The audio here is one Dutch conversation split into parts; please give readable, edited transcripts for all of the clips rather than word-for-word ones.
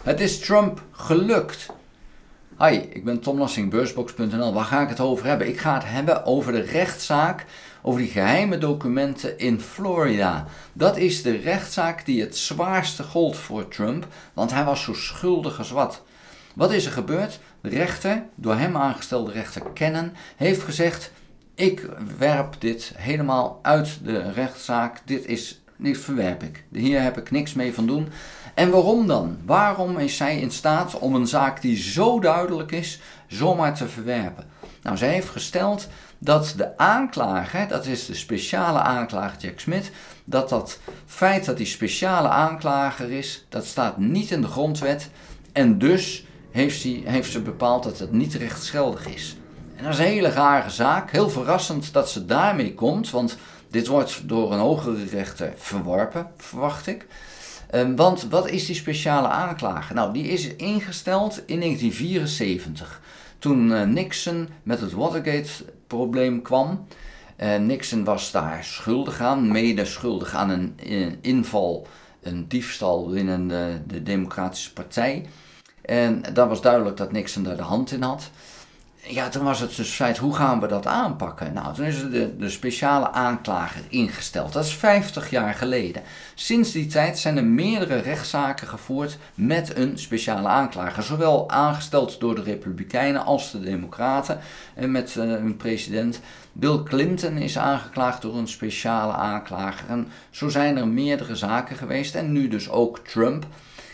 Het is Trump gelukt. Hi, ik ben Tom Lassing, beursbox.nl. Waar ga ik het over hebben? Ik ga het hebben over de rechtszaak, over die geheime documenten in Florida. Dat is de rechtszaak die het zwaarste gold voor Trump, want hij was zo schuldig als wat. Wat is er gebeurd? De rechter, door hem aangestelde rechter Cannon, heeft gezegd: ik werp dit helemaal uit de rechtszaak, dit verwerp ik. Hier heb ik niks mee van doen. En waarom dan? Waarom is zij in staat om een zaak die zo duidelijk is, zomaar te verwerpen? Nou, zij heeft gesteld dat de aanklager, dat is de speciale aanklager Jack Smith, dat feit dat hij speciale aanklager is, dat staat niet in de grondwet. En dus heeft ze bepaald dat het niet rechtsgeldig is. En dat is een hele rare zaak. Heel verrassend dat ze daarmee komt, want dit wordt door een hogere rechter verworpen, verwacht ik. Want wat is die speciale aanklager? Nou, die is ingesteld in 1974. Toen Nixon met het Watergate-probleem kwam. Nixon was daar schuldig aan, mede schuldig aan een inval, een diefstal binnen de Democratische Partij. En dat was duidelijk dat Nixon daar de hand in had. Ja, toen was het dus feit, hoe gaan we dat aanpakken? Nou, toen is er de speciale aanklager ingesteld. Dat is 50 jaar geleden. Sinds die tijd zijn er meerdere rechtszaken gevoerd met een speciale aanklager. Zowel aangesteld door de Republikeinen als de Democraten. En met een president. Bill Clinton is aangeklaagd door een speciale aanklager. En zo zijn er meerdere zaken geweest. En nu dus ook Trump.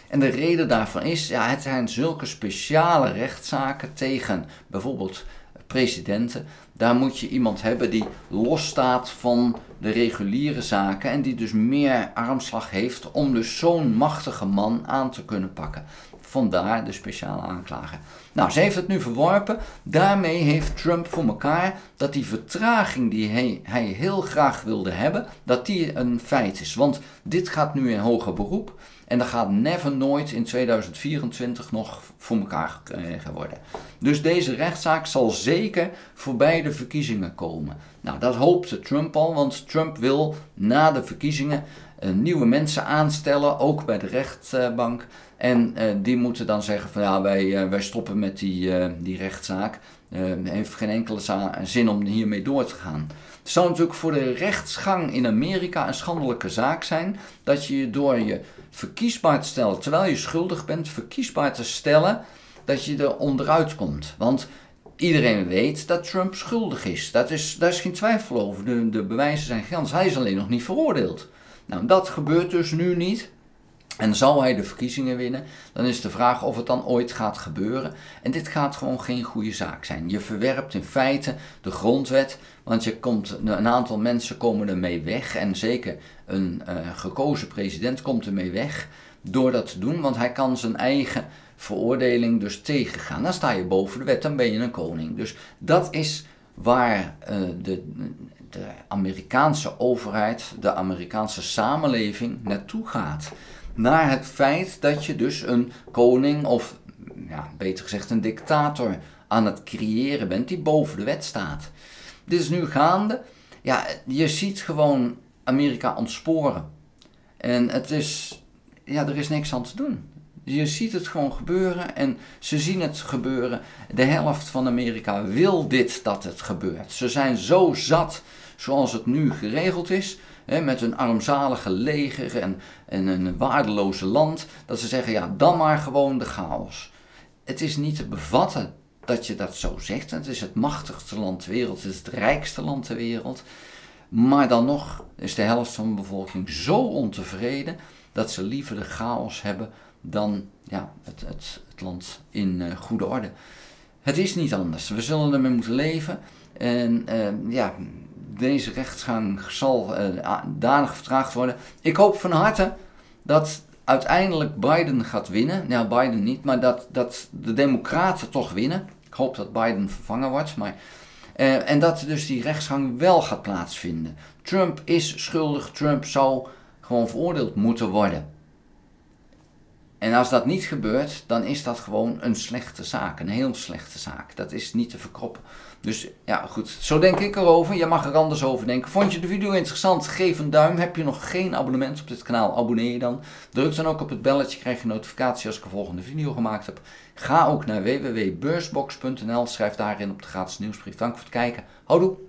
En de reden daarvan is, ja, het zijn zulke speciale rechtszaken tegen bijvoorbeeld presidenten. Daar moet je iemand hebben die losstaat van de reguliere zaken en die dus meer armslag heeft om dus zo'n machtige man aan te kunnen pakken. Vandaar de speciale aanklager. Nou, ze heeft het nu verworpen. Daarmee heeft Trump voor elkaar dat die vertraging die hij heel graag wilde hebben, dat die een feit is. Want dit gaat nu in hoger beroep. En dat gaat nooit in 2024 nog voor elkaar gekregen worden. Dus deze rechtszaak zal zeker voorbij de verkiezingen komen. Nou, dat hoopte Trump al, want Trump wil na de verkiezingen nieuwe mensen aanstellen, ook bij de rechtbank. En die moeten dan zeggen van ja, wij stoppen met die rechtszaak. Heeft geen enkele zin om hiermee door te gaan. Het zou natuurlijk voor de rechtsgang in Amerika een schandelijke zaak zijn dat je door je verkiesbaar te stellen, terwijl je schuldig bent, verkiesbaar te stellen, dat je er onderuit komt. Want iedereen weet dat Trump schuldig is. Daar is geen twijfel over. De bewijzen zijn gigantisch. Hij is alleen nog niet veroordeeld. Nou, dat gebeurt dus nu niet. En zal hij de verkiezingen winnen, dan is de vraag of het dan ooit gaat gebeuren. En dit gaat gewoon geen goede zaak zijn. Je verwerpt in feite de grondwet, want een aantal mensen komen ermee weg. En zeker een gekozen president komt ermee weg door dat te doen, want hij kan zijn eigen veroordeling dus tegengaan. Dan sta je boven de wet, dan ben je een koning. Dus dat is waar de Amerikaanse overheid, de Amerikaanse samenleving naartoe gaat. Naar het feit dat je dus een koning of, ja, beter gezegd een dictator aan het creëren bent die boven de wet staat. Dit is nu gaande. Ja, je ziet gewoon Amerika ontsporen. En er is niks aan te doen. Je ziet het gewoon gebeuren en ze zien het gebeuren. De helft van Amerika wil dat het gebeurt. Ze zijn zo zat zoals het nu geregeld is. Met een armzalige leger en een waardeloze land, dat ze zeggen, ja, dan maar gewoon de chaos. Het is niet te bevatten dat je dat zo zegt. Het is het machtigste land ter wereld, het is het rijkste land ter wereld. Maar dan nog is de helft van de bevolking zo ontevreden dat ze liever de chaos hebben dan het land in goede orde. Het is niet anders. We zullen ermee moeten leven. En deze rechtsgang zal danig vertraagd worden. Ik hoop van harte dat uiteindelijk Biden gaat winnen. Nou, Biden niet, maar dat de Democraten toch winnen. Ik hoop dat Biden vervangen wordt. En dat dus die rechtsgang wel gaat plaatsvinden. Trump is schuldig. Trump zou gewoon veroordeeld moeten worden. En als dat niet gebeurt, dan is dat gewoon een slechte zaak, een heel slechte zaak. Dat is niet te verkroppen. Dus ja, goed, zo denk ik erover. Je mag er anders over denken. Vond je de video interessant? Geef een duim. Heb je nog geen abonnement op dit kanaal? Abonneer je dan. Druk dan ook op het belletje, krijg je notificatie als ik een volgende video gemaakt heb. Ga ook naar www.beursbox.nl. Schrijf daarin op de gratis nieuwsbrief. Dank voor het kijken. Houdoe!